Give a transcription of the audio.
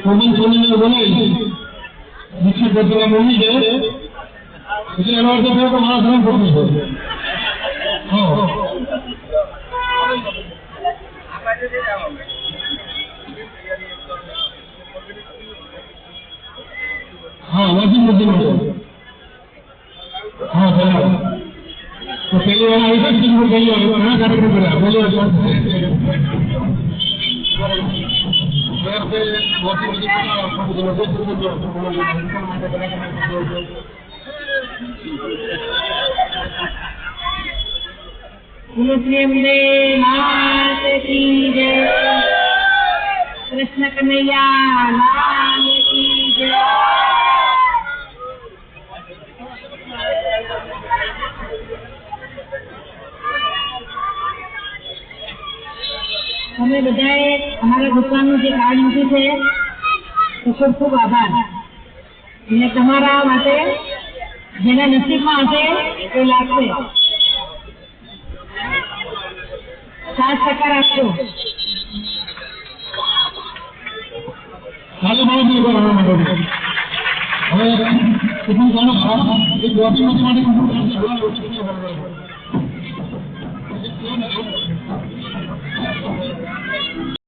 કોમલ સોનીને બોલાવી દીક્ષિત ભટ્ટના મમ્મી છે એટલે એનો અર્થ થયો કે મારા ધર્મ પત્ની છે. हाँ वॉशिंग मशीन में हाँ बराबर तो पहले वाला ऐसा चीज में गई है ना कार्यक्रम करा बोले वॉशिंग मुस्लिम ने मात की जय कृष्ण कन्हैया लाल की जय. हमें बधाए हमारा दुकान में कार्ड मूक्યું છે તો ખૂબ ખૂબ આભાર. અને તમારા માટે જેના નસીબમાં હશે એ લાગશે. 7% આપજો. ચાલો માણસ હવે કેટલું જાણો એક વોટિંગ માટે